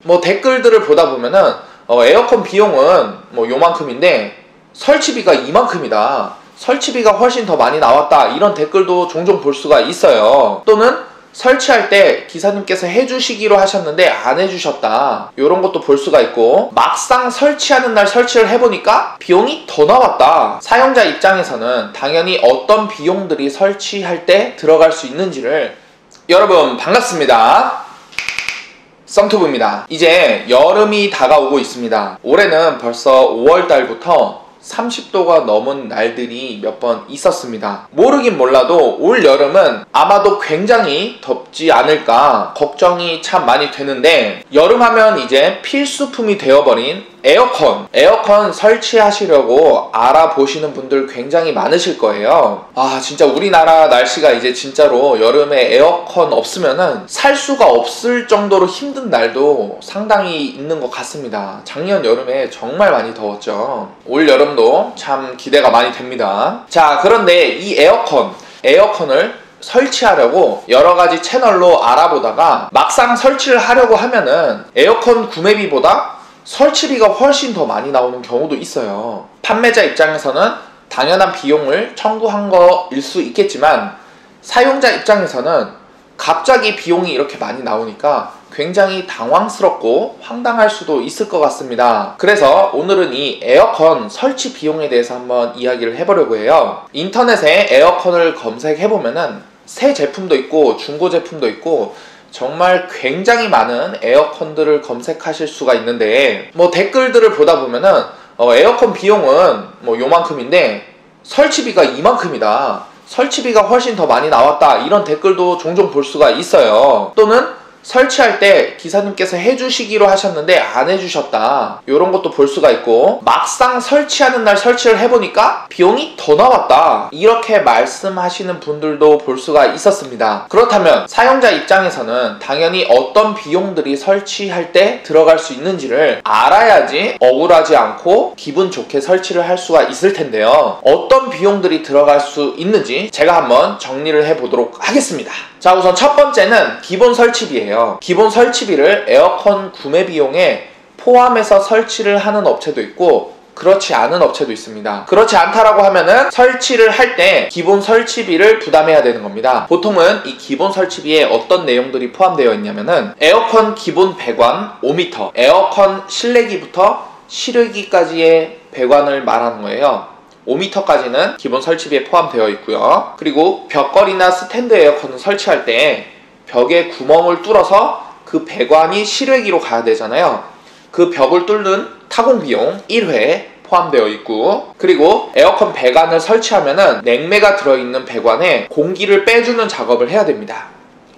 뭐 댓글들을 보다 보면은 에어컨 비용은 뭐 요만큼인데 설치비가 이만큼이다, 설치비가 훨씬 더 많이 나왔다, 이런 댓글도 종종 볼 수가 있어요. 또는 설치할 때 기사님께서 해주시기로 하셨는데 안 해주셨다, 이런 것도 볼 수가 있고, 막상 설치하는 날 설치를 해보니까 비용이 더 나왔다. 사용자 입장에서는 당연히 어떤 비용들이 설치할 때 들어갈 수 있는지를. 여러분 반갑습니다. 썸튜브입니다. 이제 여름이 다가오고 있습니다. 올해는 벌써 5월달부터 30도가 넘은 날들이 몇 번 있었습니다. 모르긴 몰라도 올 여름은 아마도 굉장히 덥지 않을까 걱정이 참 많이 되는데, 여름하면 이제 필수품이 되어버린 에어컨 설치하시려고 알아보시는 분들 굉장히 많으실 거예요. 진짜 우리나라 날씨가 이제 진짜로 여름에 에어컨 없으면은 살 수가 없을 정도로 힘든 날도 상당히 있는 것 같습니다. 작년 여름에 정말 많이 더웠죠. 올 여름도 참 기대가 많이 됩니다. 자, 그런데 이 에어컨을 설치하려고 여러가지 채널로 알아보다가 막상 설치를 하려고 하면은 에어컨 구매비보다 설치비가 훨씬 더 많이 나오는 경우도 있어요. 판매자 입장에서는 당연한 비용을 청구한 거일 수 있겠지만, 사용자 입장에서는 갑자기 비용이 이렇게 많이 나오니까 굉장히 당황스럽고 황당할 수도 있을 것 같습니다. 그래서 오늘은 이 에어컨 설치 비용에 대해서 한번 이야기를 해보려고 해요. 인터넷에 에어컨을 검색해보면은 새 제품도 있고 중고 제품도 있고 정말 굉장히 많은 에어컨들을 검색하실 수가 있는데, 뭐 댓글들을 보다 보면은 에어컨 비용은 뭐 요만큼인데 설치비가 이만큼이다, 설치비가 훨씬 더 많이 나왔다, 이런 댓글도 종종 볼 수가 있어요. 또는 설치할 때 기사님께서 해주시기로 하셨는데 안 해주셨다, 이런 것도 볼 수가 있고, 막상 설치하는 날 설치를 해보니까 비용이 더 나왔다, 이렇게 말씀하시는 분들도 볼 수가 있었습니다. 그렇다면 사용자 입장에서는 당연히 어떤 비용들이 설치할 때 들어갈 수 있는지를 알아야지 억울하지 않고 기분 좋게 설치를 할 수가 있을 텐데요. 어떤 비용들이 들어갈 수 있는지 제가 한번 정리를 해보도록 하겠습니다. 자, 우선 첫 번째는 기본 설치비예요. 기본 설치비를 에어컨 구매 비용에 포함해서 설치를 하는 업체도 있고 그렇지 않은 업체도 있습니다. 그렇지 않다라고 하면은 설치를 할 때 기본 설치비를 부담해야 되는 겁니다. 보통은 이 기본 설치비에 어떤 내용들이 포함되어 있냐면은 에어컨 기본 배관 5m, 에어컨 실내기부터 실외기까지의 배관을 말하는 거예요. 5m까지는 기본 설치비에 포함되어 있고요. 그리고 벽걸이나 스탠드 에어컨을 설치할 때 벽에 구멍을 뚫어서 그 배관이 실외기로 가야 되잖아요. 그 벽을 뚫는 타공 비용 1회 포함되어 있고, 그리고 에어컨 배관을 설치하면은 냉매가 들어있는 배관에 공기를 빼주는 작업을 해야 됩니다.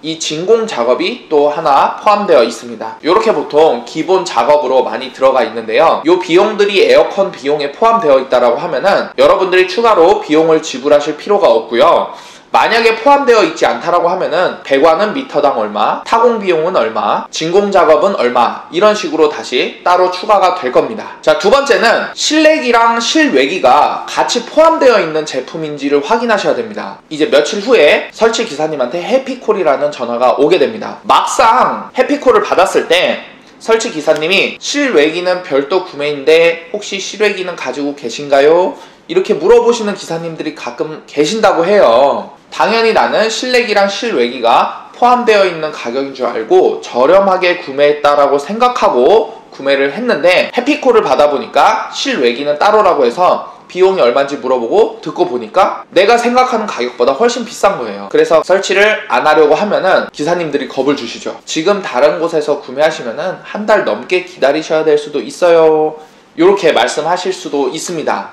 이 진공 작업이 또 하나 포함되어 있습니다. 이렇게 보통 기본 작업으로 많이 들어가 있는데요. 이 비용들이 에어컨 비용에 포함되어 있다라고 하면은 여러분들이 추가로 비용을 지불하실 필요가 없고요. 만약에 포함되어 있지 않다라고 하면은 배관은 미터당 얼마, 타공 비용은 얼마, 진공 작업은 얼마, 이런 식으로 다시 따로 추가가 될 겁니다. 자, 두 번째는 실내기랑 실외기가 같이 포함되어 있는 제품인지를 확인하셔야 됩니다. 이제 며칠 후에 설치 기사님한테 해피콜이라는 전화가 오게 됩니다. 막상 해피콜을 받았을 때 설치 기사님이 실외기는 별도 구매인데 혹시 실외기는 가지고 계신가요? 이렇게 물어보시는 기사님들이 가끔 계신다고 해요. 당연히 나는 실내기랑 실외기가 포함되어 있는 가격인 줄 알고 저렴하게 구매했다라고 생각하고 구매를 했는데, 해피콜을 받아보니까 실외기는 따로라고 해서 비용이 얼마인지 물어보고 듣고 보니까 내가 생각하는 가격보다 훨씬 비싼 거예요. 그래서 설치를 안 하려고 하면은 기사님들이 겁을 주시죠. 지금 다른 곳에서 구매하시면은 한 달 넘게 기다리셔야 될 수도 있어요, 이렇게 말씀하실 수도 있습니다.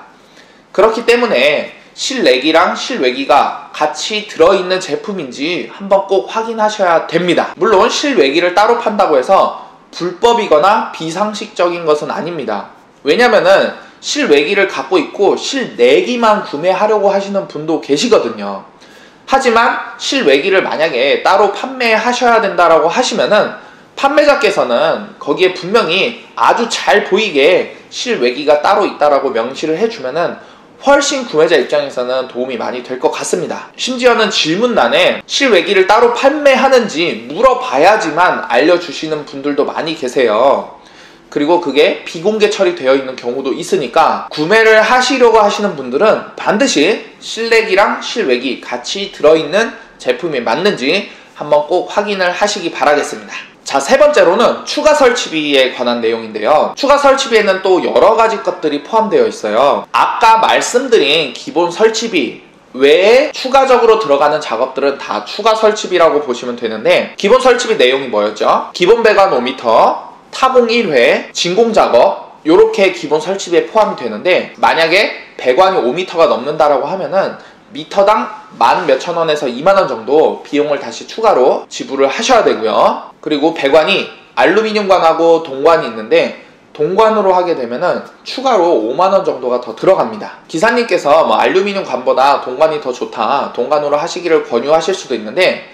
그렇기 때문에 실내기랑 실외기가 같이 들어있는 제품인지 한번 꼭 확인하셔야 됩니다. 물론 실외기를 따로 판다고 해서 불법이거나 비상식적인 것은 아닙니다. 왜냐면은 실외기를 갖고 있고 실내기만 구매하려고 하시는 분도 계시거든요. 하지만 실외기를 만약에 따로 판매하셔야 된다라고 하시면은 판매자께서는 거기에 분명히 아주 잘 보이게 실외기가 따로 있다라고 명시를 해주면은 훨씬 구매자 입장에서는 도움이 많이 될 것 같습니다. 심지어는 질문란에 실외기를 따로 판매하는지 물어봐야지만 알려주시는 분들도 많이 계세요. 그리고 그게 비공개 처리되어 있는 경우도 있으니까 구매를 하시려고 하시는 분들은 반드시 실내기랑 실외기 같이 들어있는 제품이 맞는지 한번 꼭 확인을 하시기 바라겠습니다. 자, 세 번째로는 추가 설치비에 관한 내용인데요. 추가 설치비에는 또 여러 가지 것들이 포함되어 있어요. 아까 말씀드린 기본 설치비 외에 추가적으로 들어가는 작업들은 다 추가 설치비라고 보시면 되는데, 기본 설치비 내용이 뭐였죠? 기본 배관 5m, 타공 1회, 진공 작업, 요렇게 기본 설치비에 포함이 되는데, 만약에 배관이 5m가 넘는다라고 하면은 미터당 10,000 몇천 원에서 20,000원 정도 비용을 다시 추가로 지불을 하셔야 되고요. 그리고 배관이 알루미늄관하고 동관이 있는데, 동관으로 하게 되면은 추가로 50,000원 정도가 더 들어갑니다. 기사님께서 뭐 알루미늄 관보다 동관이 더 좋다, 동관으로 하시기를 권유하실 수도 있는데,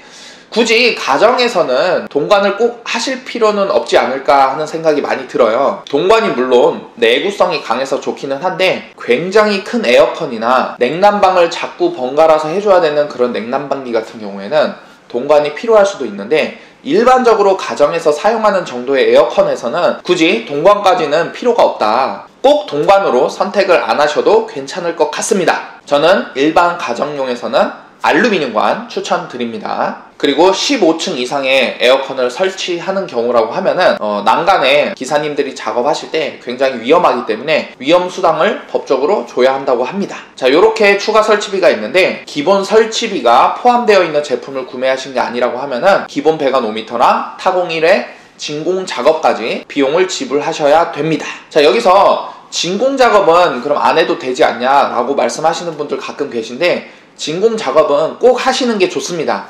굳이 가정에서는 동관을 꼭 하실 필요는 없지 않을까 하는 생각이 많이 들어요. 동관이 물론 내구성이 강해서 좋기는 한데, 굉장히 큰 에어컨이나 냉난방을 자꾸 번갈아서 해줘야 되는 그런 냉난방기 같은 경우에는 동관이 필요할 수도 있는데, 일반적으로 가정에서 사용하는 정도의 에어컨에서는 굳이 동관까지는 필요가 없다, 꼭 동관으로 선택을 안 하셔도 괜찮을 것 같습니다. 저는 일반 가정용에서는 알루미늄관 추천드립니다. 그리고 15층 이상의 에어컨을 설치하는 경우라고 하면은 난간에 기사님들이 작업하실 때 굉장히 위험하기 때문에 위험수당을 법적으로 줘야 한다고 합니다. 자, 요렇게 추가 설치비가 있는데, 기본 설치비가 포함되어 있는 제품을 구매하신 게 아니라고 하면은 기본 배관 5m랑 타공 1회, 진공 작업까지 비용을 지불하셔야 됩니다. 자, 여기서 진공 작업은 그럼 안 해도 되지 않냐 라고 말씀하시는 분들 가끔 계신데, 진공 작업은 꼭 하시는 게 좋습니다.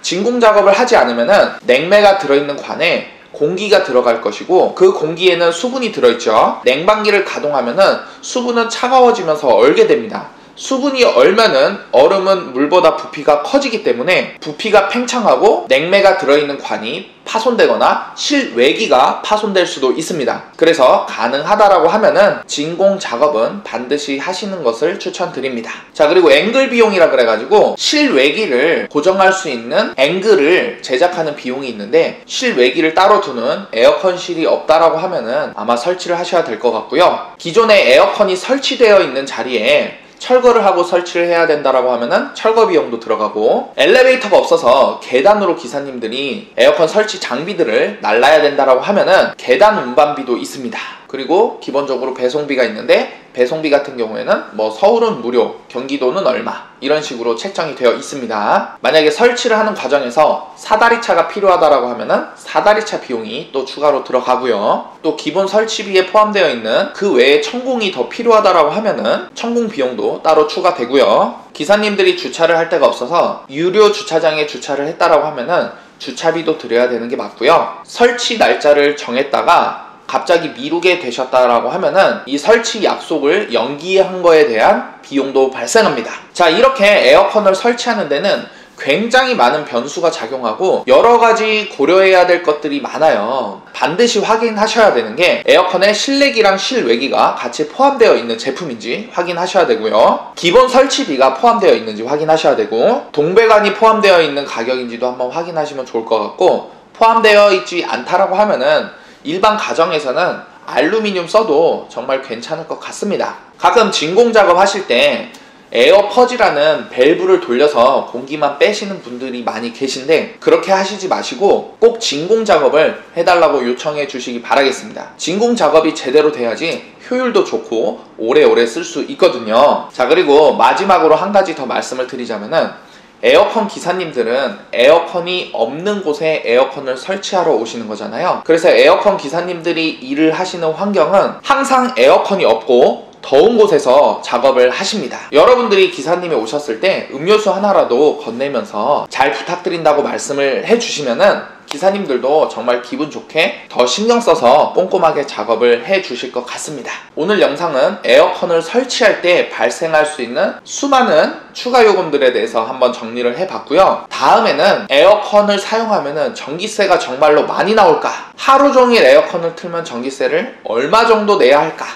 진공 작업을 하지 않으면은 냉매가 들어있는 관에 공기가 들어갈 것이고, 그 공기에는 수분이 들어있죠. 냉방기를 가동하면은 수분은 차가워지면서 얼게 됩니다. 수분이 얼면은 얼음은 물보다 부피가 커지기 때문에 부피가 팽창하고 냉매가 들어있는 관이 파손되거나 실외기가 파손될 수도 있습니다. 그래서 가능하다라고 하면은 진공 작업은 반드시 하시는 것을 추천드립니다. 자, 그리고 앵글 비용이라 그래가지고 실외기를 고정할 수 있는 앵글을 제작하는 비용이 있는데, 실외기를 따로 두는 에어컨실이 없다라고 하면은 아마 설치를 하셔야 될 것 같고요. 기존에 에어컨이 설치되어 있는 자리에 철거를 하고 설치를 해야 된다라고 하면은 철거 비용도 들어가고, 엘리베이터가 없어서 계단으로 기사님들이 에어컨 설치 장비들을 날라야 된다라고 하면은 계단 운반비도 있습니다. 그리고 기본적으로 배송비가 있는데, 배송비 같은 경우에는 뭐 서울은 무료, 경기도는 얼마, 이런 식으로 책정이 되어 있습니다. 만약에 설치를 하는 과정에서 사다리차가 필요하다라고 하면은 사다리차 비용이 또 추가로 들어가고요. 또 기본 설치비에 포함되어 있는 그 외에 천공이 더 필요하다라고 하면은 천공 비용도 따로 추가되고요. 기사님들이 주차를 할 데가 없어서 유료 주차장에 주차를 했다라고 하면은 주차비도 드려야 되는 게 맞고요. 설치 날짜를 정했다가 갑자기 미루게 되셨다라고 하면은 이 설치 약속을 연기한 거에 대한 비용도 발생합니다. 자, 이렇게 에어컨을 설치하는 데는 굉장히 많은 변수가 작용하고 여러 가지 고려해야 될 것들이 많아요. 반드시 확인하셔야 되는 게 에어컨에 실내기랑 실외기가 같이 포함되어 있는 제품인지 확인하셔야 되고요. 기본 설치비가 포함되어 있는지 확인하셔야 되고, 동배관이 포함되어 있는 가격인지도 한번 확인하시면 좋을 것 같고, 포함되어 있지 않다라고 하면은 일반 가정에서는 알루미늄 써도 정말 괜찮을 것 같습니다. 가끔 진공 작업 하실 때 에어퍼지라는 밸브를 돌려서 공기만 빼시는 분들이 많이 계신데, 그렇게 하시지 마시고 꼭 진공 작업을 해달라고 요청해 주시기 바라겠습니다. 진공 작업이 제대로 돼야지 효율도 좋고 오래오래 쓸 수 있거든요. 자, 그리고 마지막으로 한 가지 더 말씀을 드리자면은, 에어컨 기사님들은 에어컨이 없는 곳에 에어컨을 설치하러 오시는 거잖아요. 그래서 에어컨 기사님들이 일을 하시는 환경은 항상 에어컨이 없고 더운 곳에서 작업을 하십니다. 여러분들이 기사님이 오셨을 때 음료수 하나라도 건네면서 잘 부탁드린다고 말씀을 해주시면은 기사님들도 정말 기분 좋게 더 신경 써서 꼼꼼하게 작업을 해 주실 것 같습니다. 오늘 영상은 에어컨을 설치할 때 발생할 수 있는 수많은 추가 요금들에 대해서 한번 정리를 해봤고요. 다음에는 에어컨을 사용하면 전기세가 정말로 많이 나올까? 하루 종일 에어컨을 틀면 전기세를 얼마 정도 내야 할까?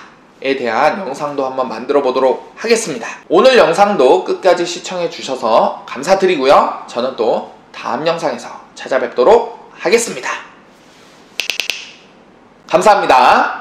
대한 영상도 한번 만들어 보도록 하겠습니다. 오늘 영상도 끝까지 시청해 주셔서 감사드리고요. 저는 또 다음 영상에서 찾아뵙도록 하겠습니다. 감사합니다.